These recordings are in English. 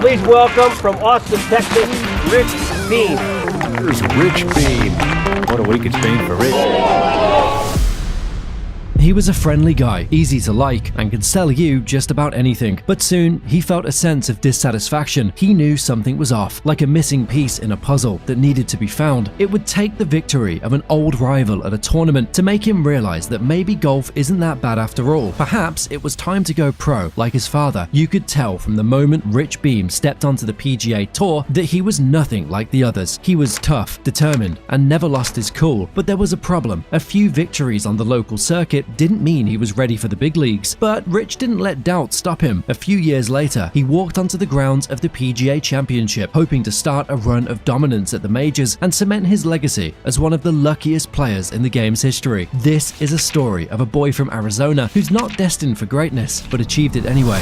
Please welcome from Austin, Texas, Rich Beem. Here's Rich Beem. What a week it's been for Rich. He was a friendly guy, easy to like, and could sell you just about anything. But soon, he felt a sense of dissatisfaction. He knew something was off, like a missing piece in a puzzle that needed to be found. It would take the victory of an old rival at a tournament to make him realize that maybe golf isn't that bad after all. Perhaps it was time to go pro, like his father. You could tell from the moment Rich Beem stepped onto the PGA Tour that he was nothing like the others. He was tough, determined, and never lost his cool. But there was a problem. A few victories on the local circuit didn't mean he was ready for the big leagues. But Rich didn't let doubt stop him. A few years later, he walked onto the grounds of the PGA Championship, hoping to start a run of dominance at the majors and cement his legacy as one of the luckiest players in the game's history. This is a story of a boy from Arizona who's not destined for greatness, but achieved it anyway.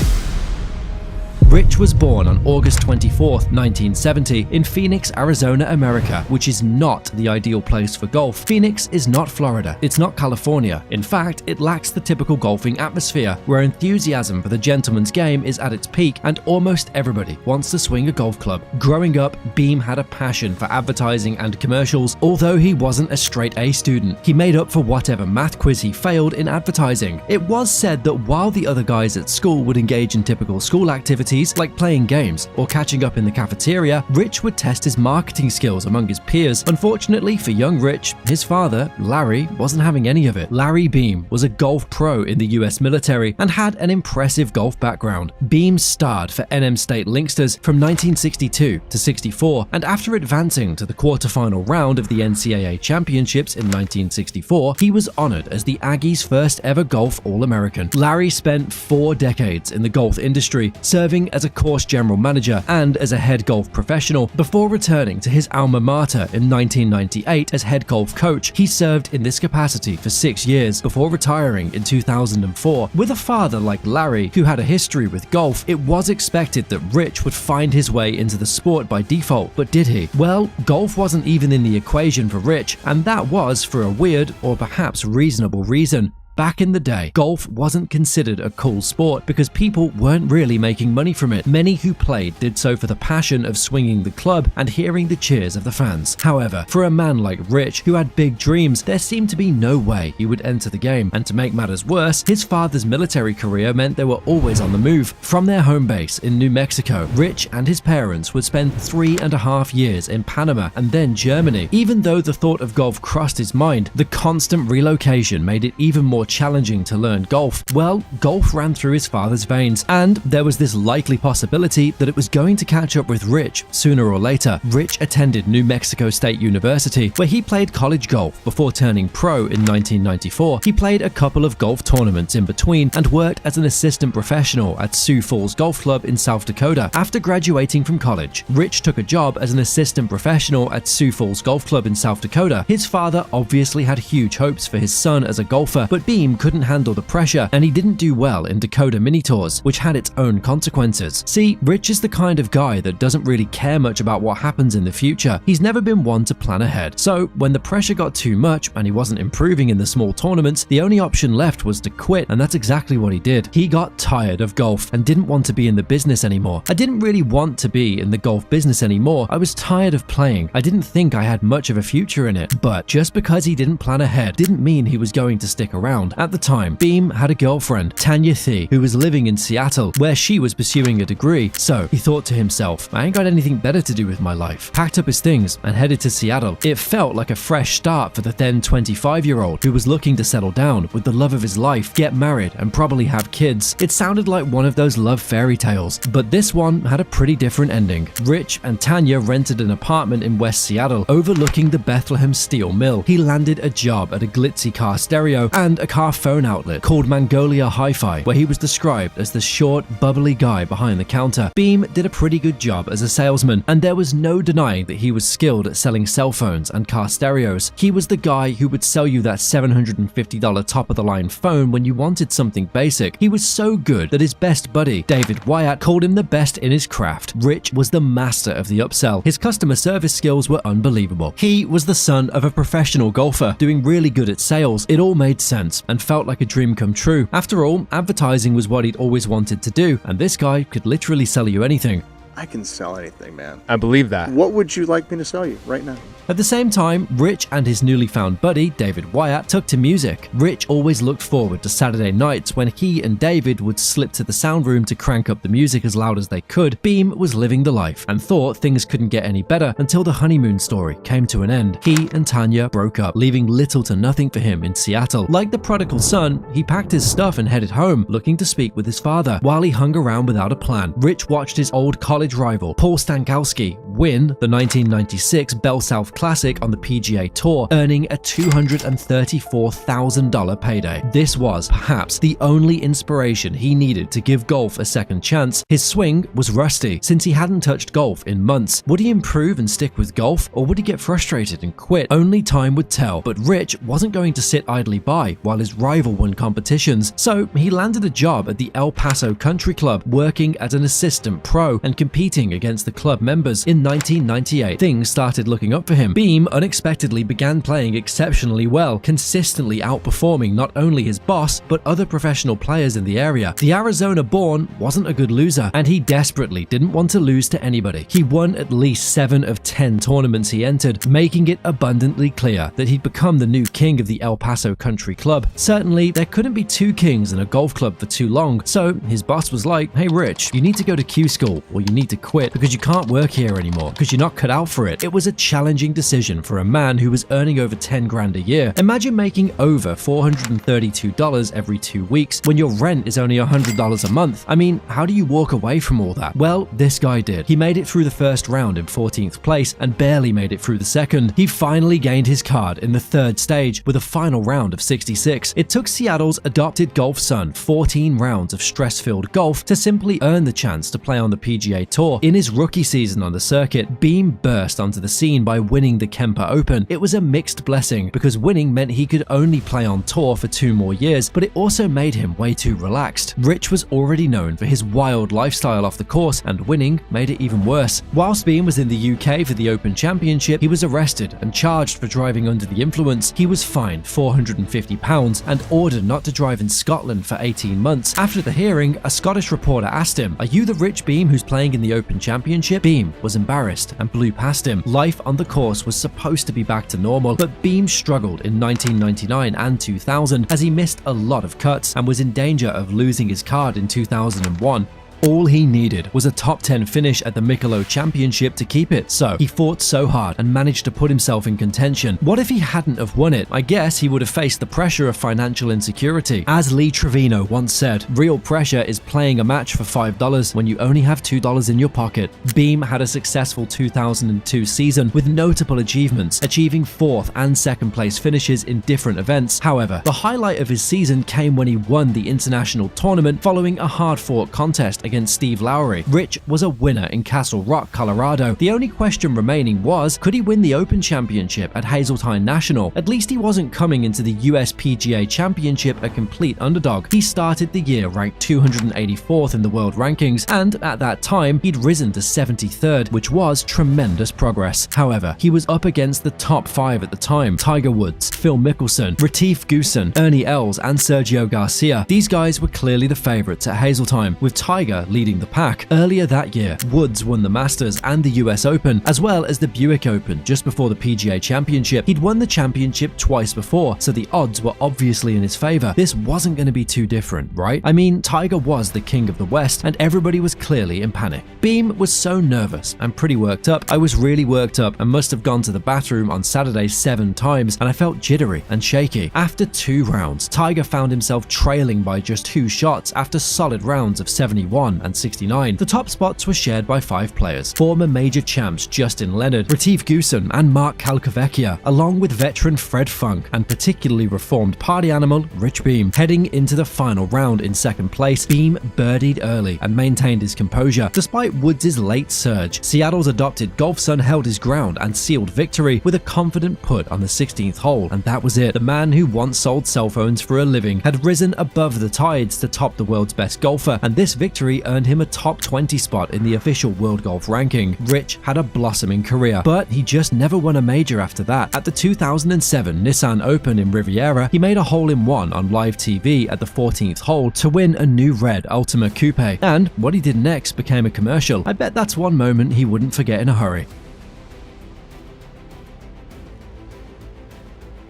Rich was born on August 24, 1970 in Phoenix, Arizona, America, which is not the ideal place for golf. Phoenix is not Florida. It's not California. In fact, it lacks the typical golfing atmosphere, where enthusiasm for the gentleman's game is at its peak and almost everybody wants to swing a golf club. Growing up, Beem had a passion for advertising and commercials. Although he wasn't a straight A student, he made up for whatever math quiz he failed in advertising. It was said that while the other guys at school would engage in typical school activities like playing games or catching up in the cafeteria, Rich would test his marketing skills among his peers. Unfortunately for young Rich, his father, Larry, wasn't having any of it. Larry Beem was a golf pro in the US military and had an impressive golf background. Beem starred for NM State Linksters from 1962 to 64, and after advancing to the quarterfinal round of the NCAA Championships in 1964, he was honored as the Aggies' first ever golf All-American. Larry spent 4 decades in the golf industry, serving as a course general manager and as a head golf professional before returning to his alma mater in 1998 as head golf coach. He served in this capacity for 6 years before retiring in 2004. With a father like Larry, who had a history with golf, it was expected that Rich would find his way into the sport by default, but did he? Well, golf wasn't even in the equation for Rich, and that was for a weird or perhaps reasonable reason. Back in the day, golf wasn't considered a cool sport because people weren't really making money from it. Many who played did so for the passion of swinging the club and hearing the cheers of the fans. However, for a man like Rich, who had big dreams, there seemed to be no way he would enter the game. And to make matters worse, his father's military career meant they were always on the move. From their home base in New Mexico, Rich and his parents would spend 3.5 years in Panama and then Germany. Even though the thought of golf crossed his mind, the constant relocation made it even more challenging to learn golf. Well, golf ran through his father's veins, and there was this likely possibility that it was going to catch up with Rich sooner or later. Rich attended New Mexico State University, where he played college golf before turning pro in 1994. He played a couple of golf tournaments in between and worked as an assistant professional at Sioux Falls Golf Club in South Dakota. After graduating from college, Rich took a job as an assistant professional at Sioux Falls Golf Club in South Dakota. His father obviously had huge hopes for his son as a golfer, but Beem couldn't handle the pressure, and he didn't do well in Dakota mini tours, which had its own consequences. See, Rich is the kind of guy that doesn't really care much about what happens in the future. He's never been one to plan ahead. So when the pressure got too much and he wasn't improving in the small tournaments, the only option left was to quit, and that's exactly what he did. He got tired of golf and didn't want to be in the business anymore. I didn't really want to be in the golf business anymore. I was tired of playing. I didn't think I had much of a future in it. But just because he didn't plan ahead didn't mean he was going to stick around. At the time, Beem had a girlfriend, Tanya Thee, who was living in Seattle, where she was pursuing a degree. So he thought to himself, I ain't got anything better to do with my life. Packed up his things and headed to Seattle. It felt like a fresh start for the then 25-year-old who was looking to settle down with the love of his life, get married, and probably have kids. It sounded like one of those love fairy tales, but this one had a pretty different ending. Rich and Tanya rented an apartment in West Seattle, overlooking the Bethlehem Steel Mill. He landed a job at a glitzy car stereo and a car phone outlet called Mangolia Hi-Fi, where he was described as the short, bubbly guy behind the counter. Beem did a pretty good job as a salesman, and there was no denying that he was skilled at selling cell phones and car stereos. He was the guy who would sell you that $750 top-of-the-line phone when you wanted something basic. He was so good that his best buddy, David Wyatt, called him the best in his craft. Rich was the master of the upsell. His customer service skills were unbelievable. He was the son of a professional golfer, doing really good at sales. It all made sense and felt like a dream come true. After all, advertising was what he'd always wanted to do, and this guy could literally sell you anything. I can sell anything, man. I believe that. What would you like me to sell you right now? At the same time, Rich and his newly found buddy, David Wyatt, took to music. Rich always looked forward to Saturday nights when he and David would slip to the sound room to crank up the music as loud as they could. Beem was living the life and thought things couldn't get any better until the honeymoon story came to an end. He and Tanya broke up, leaving little to nothing for him in Seattle. Like the prodigal son, he packed his stuff and headed home, looking to speak with his father. While he hung around without a plan, Rich watched his old college rival, Paul Stankowski, win the 1996 Bell South Classic on the PGA Tour, earning a $234,000 payday. This was, perhaps, the only inspiration he needed to give golf a second chance. His swing was rusty, since he hadn't touched golf in months. Would he improve and stick with golf, or would he get frustrated and quit? Only time would tell, but Rich wasn't going to sit idly by while his rival won competitions, so he landed a job at the El Paso Country Club, working as an assistant pro and competing against the club members. In 1998, things started looking up for him. Beem unexpectedly began playing exceptionally well, consistently outperforming not only his boss, but other professional players in the area. The Arizona-born wasn't a good loser, and he desperately didn't want to lose to anybody. He won at least 7 of 10 tournaments he entered, making it abundantly clear that he'd become the new king of the El Paso Country Club. Certainly, there couldn't be 2 kings in a golf club for too long, so his boss was like, "Hey Rich, you need to go to Q school, or you need to quit because you can't work here anymore, because you're not cut out for it." It was a challenging decision for a man who was earning over 10 grand a year. Imagine making over $432 every 2 weeks when your rent is only $100 a month. I mean, how do you walk away from all that? Well, this guy did. He made it through the first round in 14th place and barely made it through the second. He finally gained his card in the third stage with a final round of 66. It took Seattle's adopted golf son 14 rounds of stress-filled golf to simply earn the chance to play on the PGA Tour. In his rookie season on the circuit, Beem burst onto the scene by winning the Kemper Open. It was a mixed blessing because winning meant he could only play on tour for 2 more years, but it also made him way too relaxed. Rich was already known for his wild lifestyle off the course, and winning made it even worse. Whilst Beem was in the UK for the Open Championship, he was arrested and charged for driving under the influence. He was fined £450 and ordered not to drive in Scotland for 18 months. After the hearing, a Scottish reporter asked him, "Are you the Rich Beem who's playing in the Open Championship?" Beem was embarrassed and blew past him. Life on the course was supposed to be back to normal, but Beem struggled in 1999 and 2000 as he missed a lot of cuts and was in danger of losing his card in 2001. All he needed was a top 10 finish at the Michelob Championship to keep it, so he fought so hard and managed to put himself in contention. What if he hadn't have won it? I guess he would have faced the pressure of financial insecurity. As Lee Trevino once said, real pressure is playing a match for $5 when you only have $2 in your pocket. Beem had a successful 2002 season with notable achievements, achieving 4th and 2nd place finishes in different events. However, the highlight of his season came when he won the international tournament following a hard-fought contest against Steve Lowry. Rich was a winner in Castle Rock, Colorado. The only question remaining was, could he win the Open Championship at Hazeltine National? At least he wasn't coming into the US PGA Championship a complete underdog. He started the year ranked 284th in the world rankings, and at that time, he'd risen to 73rd, which was tremendous progress. However, he was up against the top 5 at the time: Tiger Woods, Phil Mickelson, Retief Goosen, Ernie Els, and Sergio Garcia. These guys were clearly the favorites at Hazeltine, with Tiger leading the pack. Earlier that year, Woods won the Masters and the US Open, as well as the Buick Open just before the PGA Championship. He'd won the championship twice before, so the odds were obviously in his favor. This wasn't going to be too different, right? I mean, Tiger was the king of the West, and everybody was clearly in panic. Beem was so nervous and pretty worked up. I was really worked up and must have gone to the bathroom on Saturday 7 times, and I felt jittery and shaky. After 2 rounds, Tiger found himself trailing by just 2 shots after solid rounds of 71 and 69. The top spots were shared by 5 players: former major champs Justin Leonard, Retief Goosen, and Mark Calcavecchia, along with veteran Fred Funk and particularly reformed party animal Rich Beem. Heading into the final round in 2nd place, Beem birdied early and maintained his composure. Despite Woods' late surge, Seattle's adopted golf son held his ground and sealed victory with a confident putt on the 16th hole, and that was it. The man who once sold cell phones for a living had risen above the tides to top the world's best golfer, and this victory victory earned him a top 20 spot in the official World Golf ranking. Rich had a blossoming career, but he just never won a major after that. At the 2007 Nissan Open in Riviera, he made a hole-in-one on live TV at the 14th hole to win a new red Ultima Coupe, and what he did next became a commercial. I bet that's one moment he wouldn't forget in a hurry.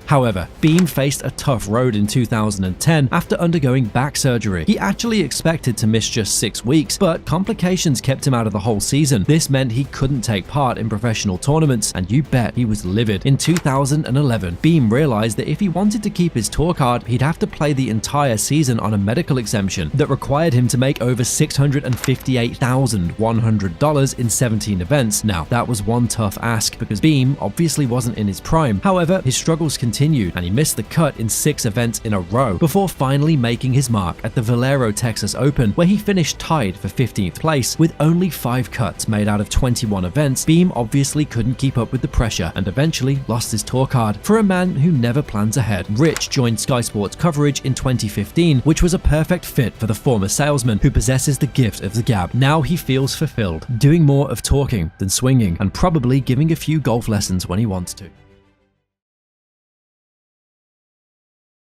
However, Beem faced a tough road in 2010 after undergoing back surgery. He actually expected to miss just 6 weeks, but complications kept him out of the whole season. This meant he couldn't take part in professional tournaments, and you bet he was livid. In 2011, Beem realized that if he wanted to keep his tour card, he'd have to play the entire season on a medical exemption that required him to make over $658,100 in 17 events. Now, that was one tough ask because Beem obviously wasn't in his prime. However, his struggles continued, and he missed the cut in 6 events in a row before finally making his mark at the Valero Texas Open, where he finished tied for 15th place with only 5 cuts made out of 21 events. Beem obviously couldn't keep up with the pressure and eventually lost his tour card. For a man who never plans ahead, Rich joined Sky Sports coverage in 2015, which was a perfect fit for the former salesman who possesses the gift of the gab. Now he feels fulfilled, doing more of talking than swinging, and probably giving a few golf lessons when he wants to.